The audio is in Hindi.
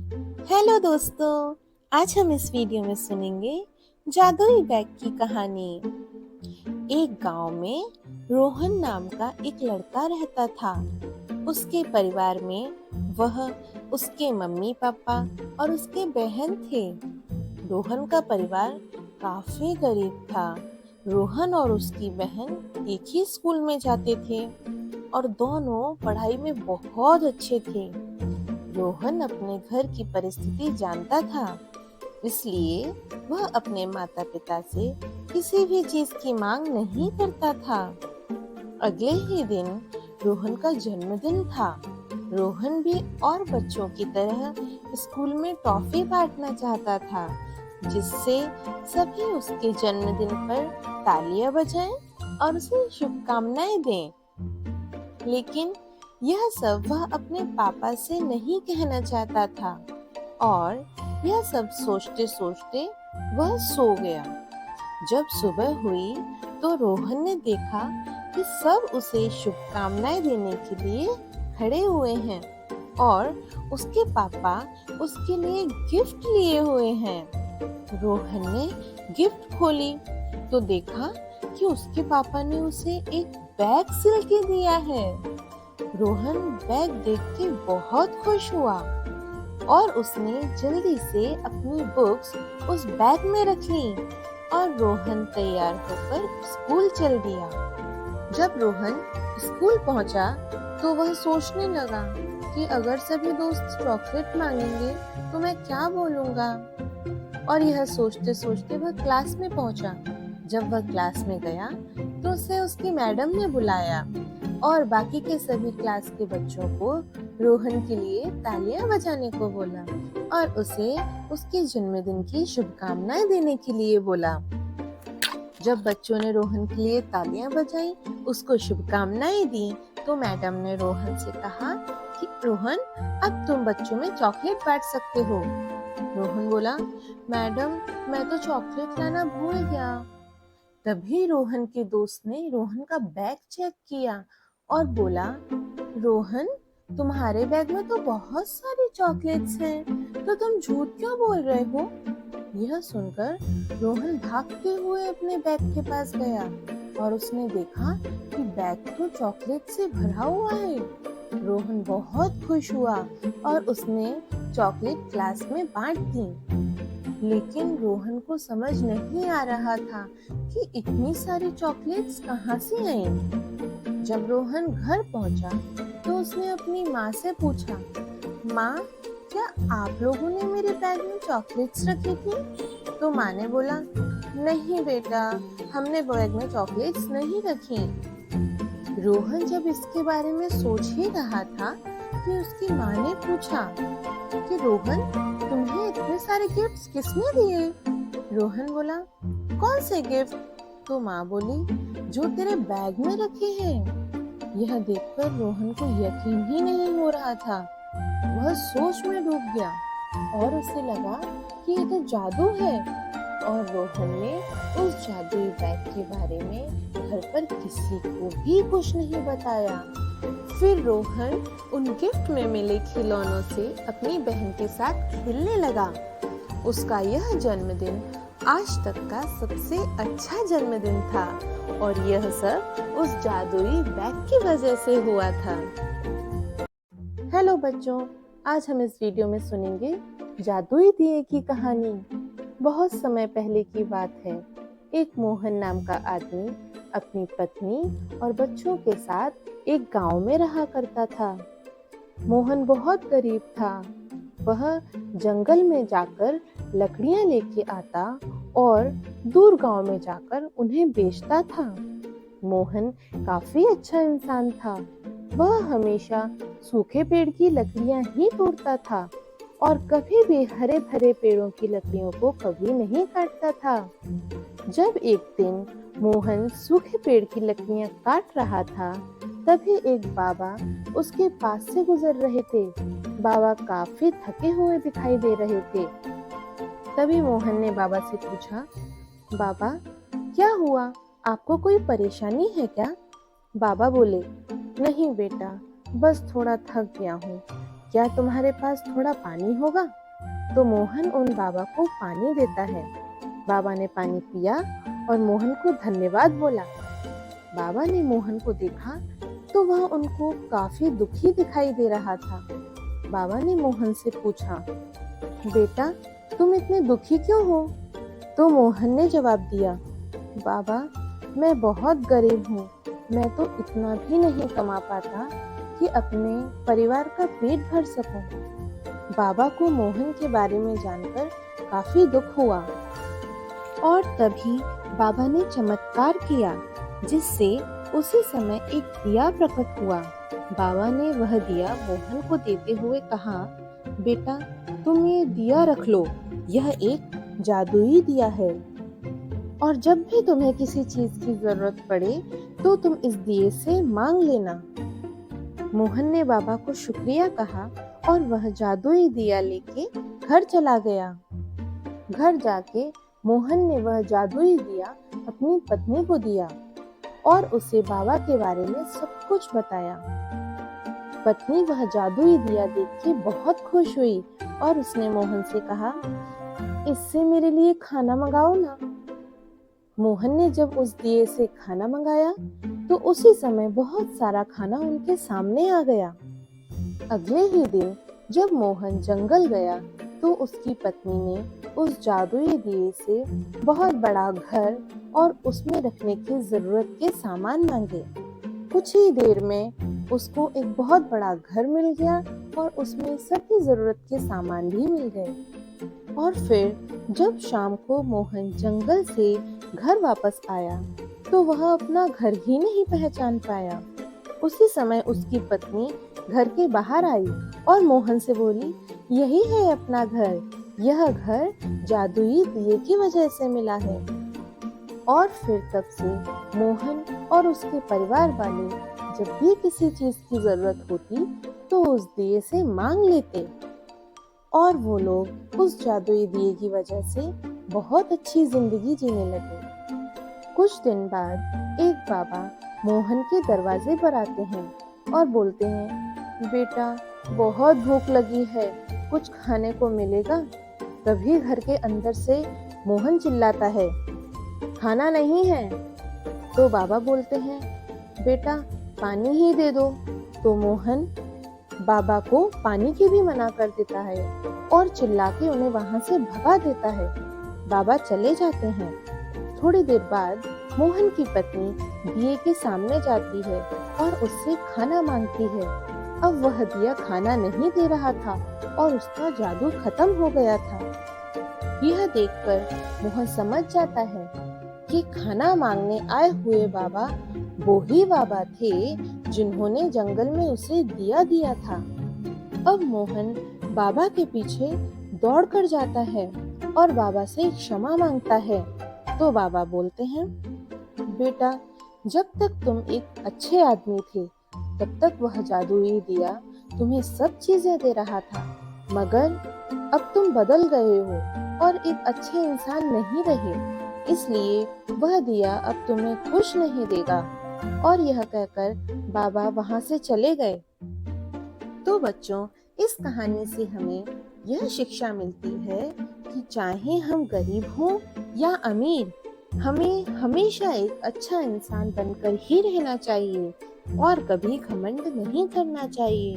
हेलो दोस्तों, आज हम इस वीडियो में सुनेंगे जादुई बैग की कहानी। एक गांव में रोहन नाम का एक लड़का रहता था। उसके परिवार में वह, उसके मम्मी पापा और उसके बहन थे। रोहन का परिवार काफी गरीब था। रोहन और उसकी बहन एक ही स्कूल में जाते थे और दोनों पढ़ाई में बहुत अच्छे थे। रोहन अपने घर की परिस्थिति जानता था, इसलिए वह अपने माता पिता से किसी भी चीज की मांग नहीं करता था। अगले ही दिन रोहन का जन्मदिन था। रोहन भी और बच्चों की तरह स्कूल में टॉफी बांटना चाहता था, जिससे सभी उसके जन्मदिन पर तालियां बजाएं और उसे शुभकामनाएं दें। लेकिन यह सब वह अपने पापा से नहीं कहना चाहता था और यह सब सोचते सोचते वह सो गया। जब सुबह हुई तो रोहन ने देखा कि सब उसे शुभकामनाएं देने के लिए खड़े हुए हैं और उसके पापा उसके लिए गिफ्ट लिए हुए हैं। रोहन ने गिफ्ट खोली तो देखा कि उसके पापा ने उसे एक बैग सिल के दिया है। रोहन बैग देख के बहुत खुश हुआ और उसने जल्दी से अपनी बुक्स उस बैग में रख ली और रोहन तैयार होकर स्कूल चल दिया। जब रोहन स्कूल पहुंचा तो वह सोचने लगा कि अगर सभी दोस्त चॉकलेट मांगेंगे तो मैं क्या बोलूंगा। और यह सोचते सोचते वह क्लास में पहुंचा। जब वह क्लास में गया तो उसे उसकी मैडम ने बुलाया और बाकी के सभी क्लास के बच्चों को रोहन के लिए तालियां बजाने को बोला और उसे उसके जन्मदिन की शुभकामनाएं देने के लिए बोला। जब बच्चों ने रोहन के लिए तालियां बजाई, उसको शुभकामनाएं दी, तो मैडम ने रोहन से कहा कि रोहन, अब तुम बच्चों में चॉकलेट बांट सकते हो। रोहन बोला, मैडम मैं तो चॉकलेट लाना भूल गया। तभी रोहन के दोस्त ने रोहन का बैग चेक किया और बोला, रोहन तुम्हारे बैग में तो बहुत सारी चॉकलेट्स हैं, तो तुम झूठ क्यों बोल रहे हो। यह सुनकर रोहन भागते हुए अपने बैग के पास गया और उसने देखा कि बैग तो चॉकलेट से भरा हुआ है। रोहन बहुत खुश हुआ और उसने चॉकलेट क्लास में बांट दी। लेकिन रोहन को समझ नहीं आ रहा था कि इतनी सारी चॉकलेट्स कहाँ से आईं। जब रोहन घर पहुंचा तो उसने अपनी माँ से पूछा, माँ क्या आप लोगों ने मेरे बैग में चॉकलेट्स रखी थी। तो माँ ने बोला, नहीं बेटा, हमने बैग में चॉकलेट्स नहीं रखी। रोहन जब इसके बारे में सोच ही रहा था कि उसकी माँ ने पूछा कि रोहन तुम्हें इतने सारे गिफ्ट्स किसने दिए। रोहन बोला, कौन से गिफ्ट। तो माँ बोली, जो तेरे बैग में रखे हैं। यह देखकर रोहन को यकीन ही नहीं हो रहा था। वह सोच में डूब गया और उसे लगा कि ये तो जादू है और रोहन ने उस जादुई बैग के बारे में घर पर किसी को भी कुछ नहीं बताया। फिर रोहन उन गिफ्ट में मिले खिलौनों से अपनी बहन के साथ खेलने लगा। उसका यह जन्मदिन आज तक का सबसे अच्छा जन्मदिन था और यह सब उस जादुई बैग की वजह से हुआ था। हेलो बच्चों, आज हम इस वीडियो में सुनेंगे जादुई दिए की कहानी। बहुत समय पहले की बात है। एक मोहन नाम का आदमी अपनी पत्नी और बच्चों के साथ एक गांव में रहा करता था। मोहन बहुत गरीब था। वह जंगल में जाकर लकड़ियां लेके आता और दूर गांव में जाकर उन्हें बेचता था। मोहन काफी अच्छा इंसान था। वह हमेशा सूखे पेड़ की लकड़ियां ही तोड़ता था और कभी भी हरे भरे पेड़ों की लकड़ियों को कभी नहीं काटता था। जब एक दिन मोहन सूखे पेड़ की लकड़ियां काट रहा था, तभी एक बाबा उसके पास से गुजर रहे थे। बाबा काफी थके हुए दिखाई दे रहे थे। तभी मोहन ने बाबा से पूछा, बाबा क्या हुआ, आपको कोई परेशानी है क्या। बाबा बोले, नहीं बेटा, बस थोड़ा थक गया हूँ। क्या तुम्हारे पास थोड़ा पानी होगा? तो मोहन उन बाबा को पानी देता है। बाबा ने पानी पिया और मोहन को धन्यवाद बोला। बाबा ने मोहन को देखा तो वह उनको काफी दुखी दिखाई दे रहा था। बाबा ने मोहन से पूछा, बेटा तुम इतने दुखी क्यों हो? तो मोहन ने जवाब दिया, बाबा मैं बहुत गरीब हूँ, मैं तो इतना भी नहीं कमा पाता कि अपने परिवार का पेट भर सकूं। बाबा को मोहन के बारे में जानकर काफी दुख हुआ और तभी बाबा ने चमत्कार किया जिससे उसी समय एक दिया प्रकट हुआ। बाबा ने वह दिया मोहन को देते हुए कहा, बेटा तुम ये दिया रख लो, यह एक जादुई दिया है और जब भी तुम्हें किसी चीज की जरूरत पड़े तो तुम इस दिए से मांग लेना। मोहन ने बाबा को शुक्रिया कहा और वह जादुई दिया लेके घर चला गया। घर जाके मोहन ने वह जादुई दिया अपनी पत्नी को दिया और उसे बाबा के बारे में सब कुछ बताया। पत्नी वह जादुई दिया देख के बहुत खुश हुई और उसने मोहन से कहा, इससे मेरे लिए खाना मंगाओ ना। मोहन ने जब उस दिए से खाना मंगाया तो उसी समय बहुत सारा खाना उनके सामने आ गया। अगले ही दिन जब मोहन जंगल गया तो उसकी पत्नी ने उस जादुई दिए से बहुत बड़ा घर और उसमें रखने की जरूरत के सामान मांगे। कुछ ही देर में उसको एक बहुत बड़ा घर मिल गया और उसमें सभी जरूरत के सामान भी मिल गए। और फिर जब शाम को मोहन जंगल से घर वापस आया तो वह अपना घर ही नहीं पहचान पाया। उसी समय उसकी पत्नी घर के बाहर आई और मोहन से बोली, यही है अपना घर, यह घर जादुई दिए की वजह से मिला है। और फिर तब से मोहन और उसके परिवार वाले जब भी किसी चीज की जरूरत होती तो उस दिए से मांग लेते और वो लोग उस जादुई दिए की वजह से बहुत अच्छी जिंदगी जीने लगे। कुछ दिन बाद एक बाबा मोहन के दरवाजे पर आते हैं और बोलते हैं, बेटा बहुत भूख लगी है, कुछ खाने को मिलेगा? तभी घर के अंदर से मोहन चिल्लाता है, खाना नहीं है। तो बाबा बोलते हैं, बेटा पानी ही दे दो। तो मोहन बाबा को पानी की भी मना कर देता है और चिल्ला के उन्हें वहां से भगा देता है। बाबा चले जाते हैं। थोड़ी देर बाद मोहन की पत्नी दिए के सामने जाती है और उससे खाना मांगती है। अब वह दिया खाना नहीं दे रहा था और उसका जादू खत्म हो गया था। यह देखकर मोहन समझ जाता है कि खाना मांगने आए हुए बाबा वो ही बाबा थे जिन्होंने जंगल में उसे दिया दिया था। अब मोहन बाबा के पीछे दौड़ कर जाता है और बाबा से क्षमा मांगता है। तो बाबा बोलते हैं, बेटा जब तक तुम एक अच्छे आदमी थे तब तक वह जादुई दिया तुम्हें सब चीजें दे रहा था, मगर अब तुम बदल गए हो और एक अच्छे इंसान नहीं रहे, इसलिए वह दिया अब तुम्हें खुश नहीं देगा। और यह कहकर बाबा वहां से चले गए। तो बच्चों, इस कहानी से हमें यह शिक्षा मिलती है कि चाहे हम गरीब हों या अमीर, हमें हमेशा एक अच्छा इंसान बनकर ही रहना चाहिए और कभी घमंड नहीं करना चाहिए।